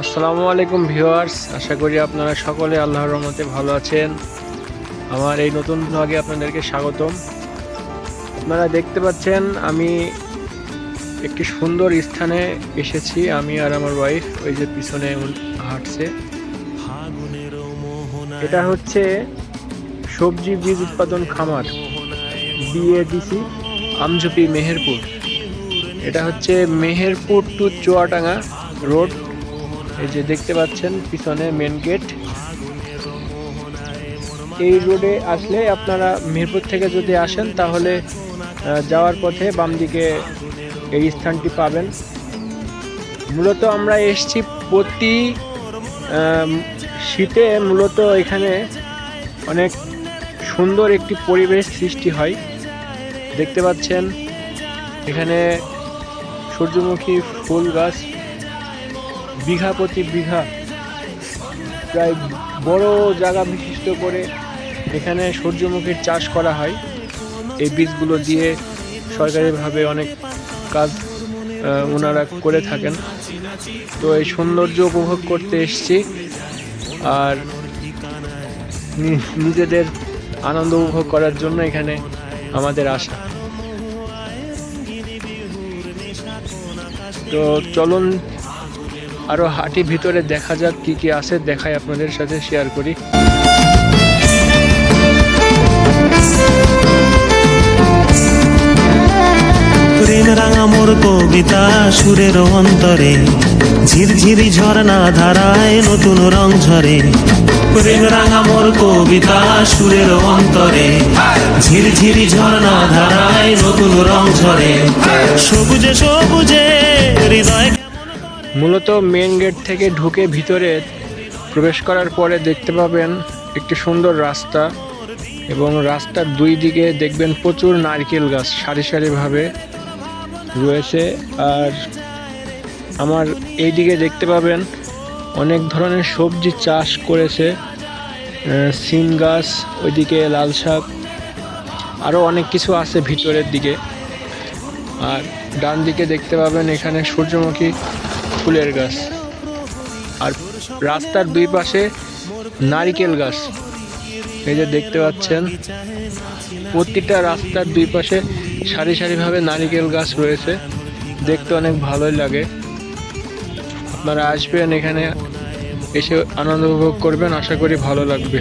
আসসালামু আলাইকুম ভিউয়ার্স, আশা করি আপনারা সকলে আল্লাহর রহমতে ভালো আছেন। আমার এই নতুন ব্লগে আপনাদেরকে স্বাগতম। আপনারা দেখতে পাচ্ছেন আমি একটি সুন্দর স্থানে এসেছি, আমি আর আমার ওয়াইফ। ওই যে পিছনে হাঁটছে, এটা হচ্ছে সবজি বীজ উৎপাদন খামার বিএডিসি আমঝুপি মেহেরপুর। এটা হচ্ছে মেহেরপুর টু চুয়াডাঙ্গা রোড। এই যে দেখতে পাচ্ছেন পিছনে মেন গেট। এই রোডে আসলে আপনারা মেহেরপুর থেকে যদি আসেন তাহলে যাওয়ার পথে বাম দিকে এই স্থানটি পাবেন। মূলত আমরা এসেছি প্রতি শীতে, মূলত এখানে অনেক সুন্দর একটি পরিবেশ সৃষ্টি হয়। দেখতে পাচ্ছেন এখানে সূর্যমুখী ফুল গাছ বিঘা প্রতি বিঘা, প্রায় বড় জায়গা বিশিষ্ট করে এখানে সূর্যমুখীর চাষ করা হয়। এই বীজগুলো দিয়ে সরকারিভাবে অনেক কাজ ওনারা করে থাকেন। তো এই সৌন্দর্য উপভোগ করতে এসেছি আর নিজেদের আনন্দ উপভোগ করার জন্য এখানে আমাদের আসা। তো চলুন আরো হাঁটি, ভিতরে দেখা যাক কি কি আছে, দেখাই আপনাদের সাথে শেয়ার করি। প্রেম রাঙা মোর কবিতা সুরের অন্তরে, ঝিরঝিরি ঝর্ণা ধারায় নতুন রং ঝরে। প্রেম রাঙা মোর কবিতা সুরের অন্তরে, ঝিরঝিরি ঝর্ণা ধারায় নতুন রং ঝরে। সবুজে সবুজে হৃদয়। মূলত মেন গেট থেকে ঢুকে ভিতরে প্রবেশ করার পরে দেখতে পাবেন একটি সুন্দর রাস্তা, এবং রাস্তার দুই দিকে দেখবেন প্রচুর নারকেল গাছ সারি সারিভাবে রয়েছে। আর আমার এই দিকে দেখতে পাবেন অনেক ধরনের সবজি চাষ করেছে, সিম গাছ, ওইদিকে লাল শাক, আরও অনেক কিছু আছে ভিতরের দিকে। আর ডান দিকে দেখতে পাবেন এখানে সূর্যমুখী ফুলের গাছ, আর রাস্তার দুই পাশে নারিকেল গাছ। এই যে দেখতে পাচ্ছেন প্রতিটা রাস্তার দুই পাশে সারি সারিভাবে নারিকেল গাছ রয়েছে, দেখতে অনেক ভালোই লাগে। আপনারা আসবেন, এখানে এসে আনন্দ উপভোগ করবেন, আশা করি ভালো লাগবে।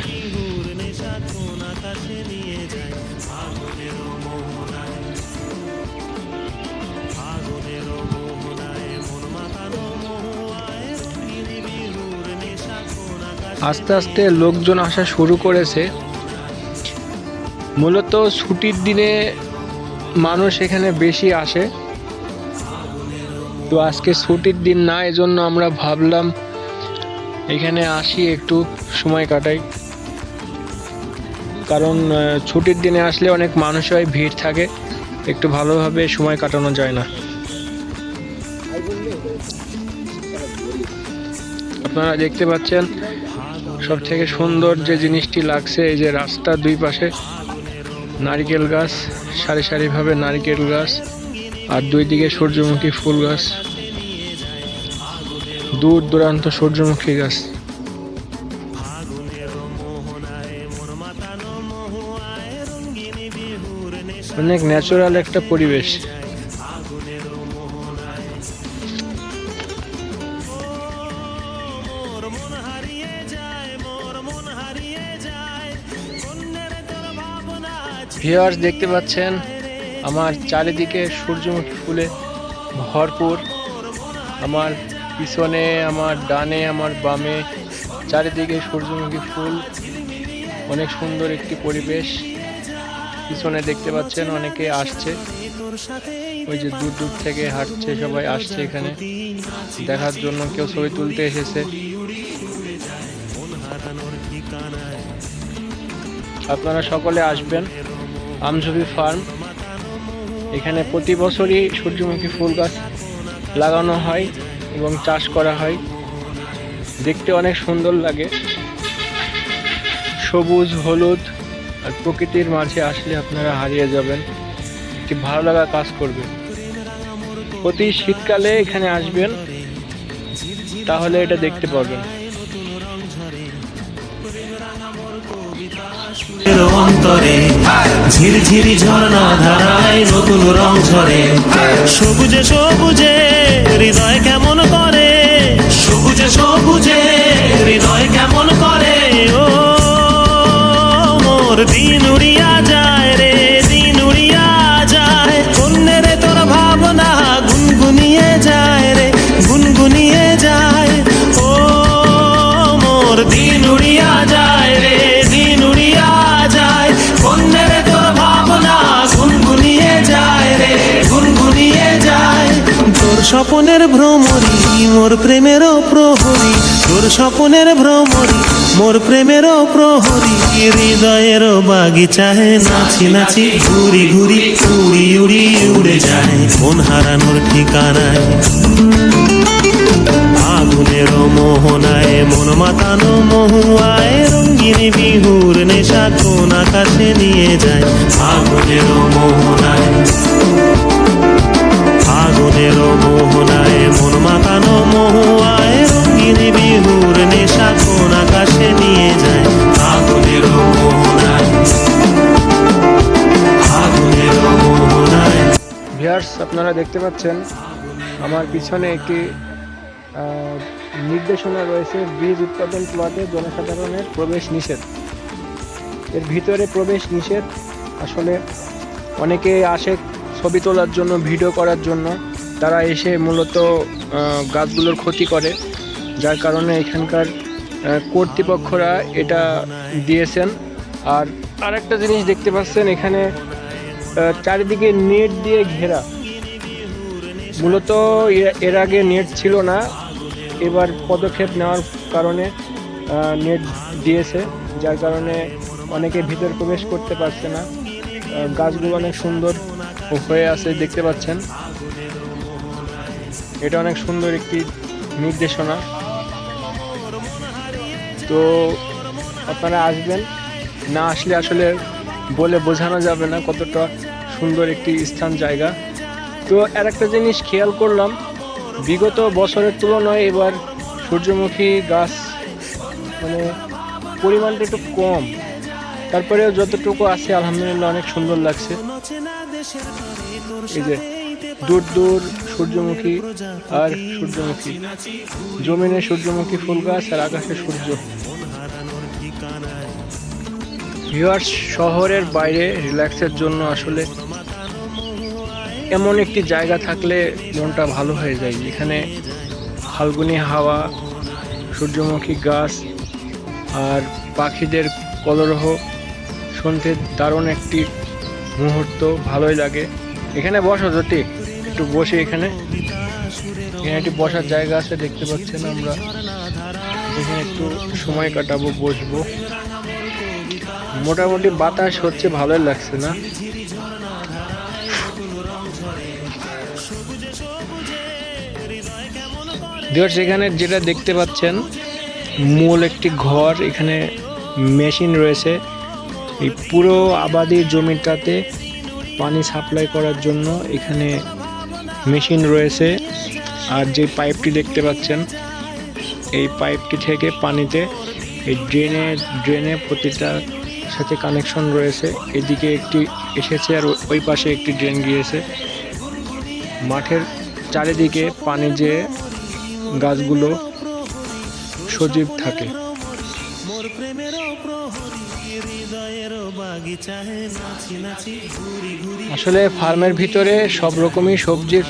আস্তে আস্তে লোকজন আসা শুরু করেছে। মূলত ছুটির দিনে মানুষ এখানে বেশি আসে, তো আজকে ছুটির দিন না, এজন্য আমরা ভাবলাম এখানে আসি, একটু সময় কাটাই। কারণ ছুটির দিনে আসলে অনেক মানুষ হয়, ভিড় থাকে, একটু ভালোভাবে সময় কাটানো যায় না। আপনারা দেখতে পাচ্ছেন সব থেকে সুন্দর যে জিনিসটি লাগছে, এই যে রাস্তার দুই পাশে নারকেল গাছ, সারি সারিভাবে নারকেল গাছ, আর দুই দিকে সূর্যমুখী ফুল গাছ, দূর দূরান্ত সূর্যমুখী গাছ। অনেক ন্যাচারাল একটা পরিবেশ। ভিউয়ার্স দেখতে পাচ্ছেন আমার চারিদিকে সূর্যমুখী ফুলে ভরপুর। আমার পিছনে, আমার ডানে, আমার বামে, চারিদিকে সূর্যমুখী ফুল, অনেক সুন্দর একটি পরিবেশ। পিছনে দেখতে পাচ্ছেন অনেকে আসছে, ওই যে দূর দূর থেকে হাঁটছে, সবাই আসছে এখানে দেখার জন্য, কেউ ছবি তুলতে এসেছে। আপনারা সকলে আসবেন আমঝুপি ফার্ম। এখানে প্রতি বছরই সূর্যমুখী ফুল গাছ লাগানো হয় এবং চাষ করা হয়, দেখতে অনেক সুন্দর লাগে, সবুজ হলুদ। আর প্রকৃতির মাঝে আসলে আপনারা হারিয়ে যাবেন, একটি ভালো লাগা কাজ করবে। প্রতি শীতকালে এখানে আসবেন, তাহলে এটা দেখতে পাবেন। অন্তরে ঝিরঝিরি ঝর্ণা ধারায় নতুন রং ঝরে, সবুজে সবুজে হৃদয় কেমন করে, সবুজে সবুজে হৃদয় কেমন করে। ও মোর দিন উড়িয়া যায় রে, দিন উড়িয়া যায়, অন্যের তোর ভাবনা গুনগুনিয়ে যায় রে, গুনগুনিয়ে যায়। ও মোর দিন উড়িয়া যায় রে, দিন উড়িয়া যায়, অন্যের তোর ভাবনা গুনগুনিয়ে যায় রে, গুনগুনিয়ে যায়। তোর স্বপনের ভ্রমরি মোর প্রেমেরও প্রহরী, তোর স্বপনের ভ্রমরি মোর প্রেমেরও প্রহরী, হৃদয়ের বাগিচায় নাচি নাচি ঘুরি ঘুরি উড়ি উড়ি উড়ে যায় মন হারানোর ঠিকানায়। আগুনের মোহনায় মন মাতানো মহুয়ায়, রঙিন বিহুর নেশা কোন আকাশে নিয়ে যায়। আগুনের মোহনায়, আগুনের মোহনায় মন মাতানো মহুয়ায়, রঙিন বিহুর নেশা কোন আকাশে নিয়ে যায়। আগুনের মোহনায়, আগুনের মোহনায়। ভিউয়ার্স, আপনারা দেখতে পাচ্ছেন আমার পিছনে একটি নির্দেশনা রয়েছে, বীজ উৎপাদন প্লটে জনসাধারণের প্রবেশ নিষেধ। এর ভিতরে প্রবেশ নিষেধ। আসলে অনেকে আসে ছবি তোলার জন্য, ভিডিও করার জন্য, তারা এসে মূলত গাছগুলোর ক্ষতি করে, যার কারণে এখানকার কর্তৃপক্ষরা এটা দিয়েছেন। আর আরেকটা জিনিস দেখতে পাচ্ছেন, এখানে চারিদিকে নেট দিয়ে ঘেরা। মূলত এর আগে নেট ছিল না, এবার পদক্ষেপ নেওয়ার কারণে নেট দিয়েছে, যার কারণে অনেকে ভিতর প্রবেশ করতে পারছে না। গাছগুলো অনেক সুন্দর হয়ে আছে, দেখতে পাচ্ছেন। এটা অনেক সুন্দর একটি নির্দেশনা। তো আপনারা আসবেন, না আসলে আসলে বলে বোঝানো যাবে না কতটা সুন্দর একটি স্থান, জায়গা। তো আর একটা জিনিস খেয়াল করলাম, বিগত বছরের তুলনায় এবার সূর্যমুখী গাছ মানে পরিমাণটা একটু কম, তারপরে যতটুকু আছে আলহামদুলিল্লাহ অনেক সুন্দর লাগছে। এই যে দূর দূর সূর্যমুখী আর সূর্যমুখী, জমিনে সূর্যমুখী ফুল গাছ আর আকাশে সূর্য। ভিউয়ার্স, শহরের বাইরে রিল্যাক্সের জন্য আসলে এমন একটি জায়গা থাকলে মনটা ভালো হয়ে যায়। এখানে ফাল্গুনী হাওয়া, সূর্যমুখী গাছ আর পাখিদের কলরব শুনতে দারুণ একটি মুহূর্ত, ভালোই লাগে। এখানে বসো জটি, একটু বসে। এখানে একটি বসার জায়গা আছে, দেখতে পাচ্ছেন। আমরা এখানে একটু সময় কাটাবো, বসবো। মোটামুটি বাতাস হচ্ছে, ভালোই লাগছে না? এখানে যেটা দেখতে পাচ্ছেন, মূল একটি ঘর। এখানে মেশিন রয়েছে এই পুরো আবাদি জমিটাতে পানি সাপ্লাই করার জন্য। এখানে মেশিন রয়েছে, আর যে পাইপটি দেখতে পাচ্ছেন, এই পাইপটি থেকে পানিতে এই ড্রেনে প্রতিটা সাথে কানেকশন রয়েছে। এদিকে একটি এসেছে আর ওই পাশে একটি ড্রেন গিয়েছে। মাঠের চারিদিকে পানি যে গাছগুলো সজীব থাকে। আসলে ফার্মের ভিতরে সব রকমই সবজির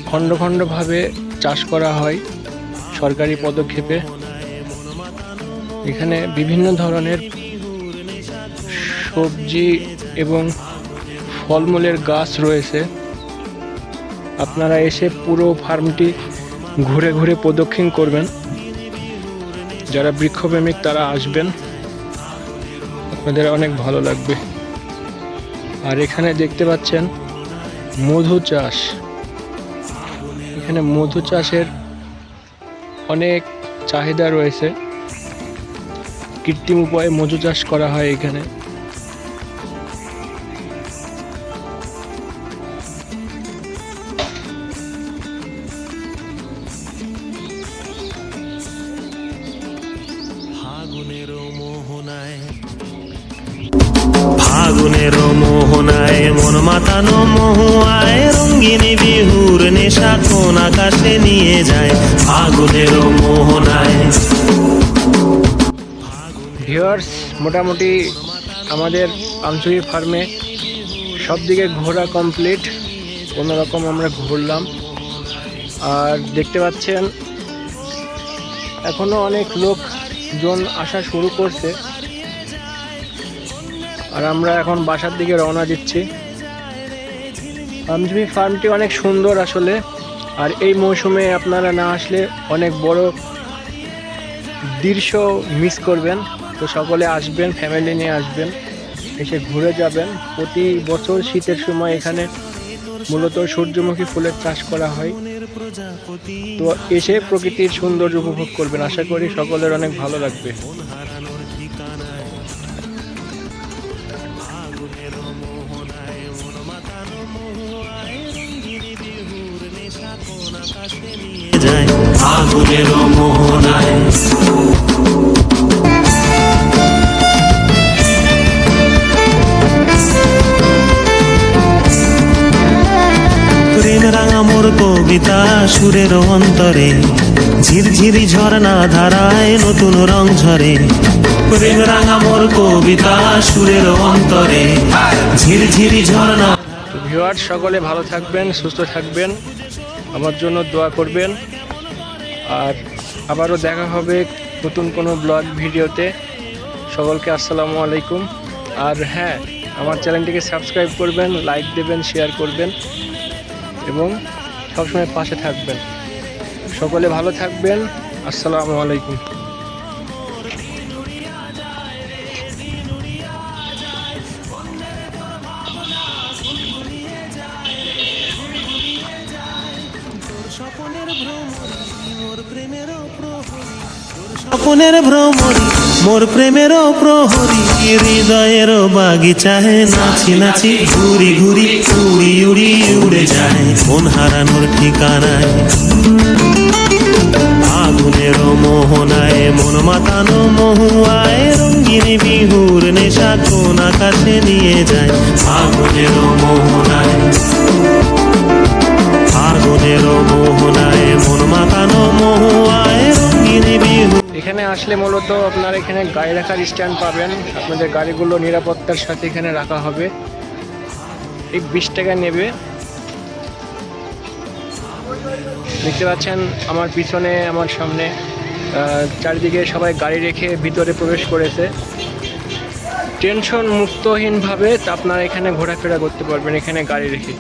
খণ্ড খণ্ডভাবে চাষ করা হয় সরকারি পদক্ষেপে। এখানে বিভিন্ন ধরনের সবজি এবং ফলমূলের গাছ রয়েছে। আপনারা এসে পুরো ফার্মটি ঘুরে ঘুরে প্রদক্ষিণ করবেন। যারা বৃক্ষপ্রেমিক তারা আসবেন, আপনাদের অনেক ভালো লাগবে। আর এখানে দেখতে পাচ্ছেন মধু চাষ। এখানে মধু চাষের অনেক চাহিদা রয়েছে। কৃত্রিম উপায়ে মধু চাষ করা হয় এখানে। ফাগুনের মোহনায় মন মাতানো মহুয়ায় রঙ্গিনী বিহুর নেশা কোন আকাশে নিয়ে যায় ফাগুনের মোহনায়। ভিউয়ার্স, মোটামুটি আমাদের পানচুরি ফার্মে সব দিকে ঘোরা কমপ্লিট। কোনো রকম আমরা ঘুরলাম। আর দেখতে পাচ্ছেন এখনো অনেক লোকজন আসা শুরু করছে। আর আমরা এখন বাসার দিকে রওনা দিচ্ছি। পানচুরি ফার্মটি অনেক সুন্দর আসলে। আর এই মৌসুমে আপনারা না আসলে অনেক বড় দৃশ্য মিস করবেন। তো সকলে আসবেন, ফ্যামিলি নিয়ে আসবেন, এসে ঘুরে যাবেন। প্রতি বছর শীতের সময় এখানে মূলত সূর্যমুখী ফুলের চাষ করা হয়। তো এসে প্রকৃতির সৌন্দর্য উপভোগ করবেন। আশা করি সকলের অনেক ভালো লাগবে। ফাগুনের মোহনায় প্রেম রাঙা মোর কবিতা সুরের অন্তরে ঝিরঝিরি ঝর্ণা ধারায় নতুন রং ঝরে। প্রেম রাঙা মোর কবিতা সুরের অন্তরে ঝিরঝিরি ঝর্ণা। ভিউয়ার্স, সকলে ভালো থাকবেন, সুস্থ থাকবেন, আমার জন্য দোয়া করবেন। আর আবারও দেখা হবে নতুন কোনো ব্লগ ভিডিওতে। সকলকে আসসালামু আলাইকুম। আর হ্যাঁ, আমার চ্যানেলটিকে সাবস্ক্রাইব করবেন, লাইক দেবেন, শেয়ার করবেন এবং সবসময় পাশে থাকবেন। সকলে ভালো থাকবেন। আসসালামু আলাইকুম। স্বপনের ভ্রমরি মোর প্রেমের প্রহরী হৃদয়ের বাগিচায় নাচি নাচি ঘুরি ঘুরি উড়ি উড়ি উড়ে যায় মন হারানোর ঠিকানায়। আগুনের মোহনায় মন মাতানো মহুয়ায় রঙ্গিনী বিহুর নেশা কোন আকাশে নিয়ে যায় আগুনের মোহনায়। আগুনের মোহনায় মন মাতানো মহুয়ায় রঙ্গিনী বিহু। এখানে আসলে মূলত আপনারা এখানে গাড়ি রাখার স্ট্যান্ড পাবেন। আপনাদের গাড়িগুলো নিরাপত্তার সাথে এখানে রাখা হবে। ঠিক 20 টাকা নেবে। দেখতে পাচ্ছেন আমার পিছনে, আমার সামনে, চারিদিকে সবাই গাড়ি রেখে ভিতরে প্রবেশ করেছে। টেনশন মুক্তহীনভাবে আপনারা এখানে ঘোরাফেরা করতে পারবেন এখানে গাড়ি রেখে।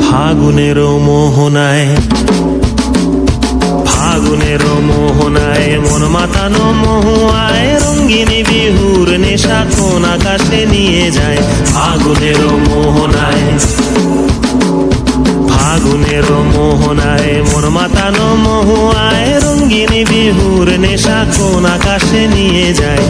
ফাগুনের মোহনায় ফাগুনের মোহনায় মন মাতানো মহুয়ায় রঙ্গিনী বিহুর নেশা কোন আকাশে নিয়ে যায় ফাগুনের মোহনায়। ফাগুনের মোহনায় মন মাতানো মহুয়ায় রঙ্গিনী বিহুর নেশা কোন আকাশে নিয়ে যায়।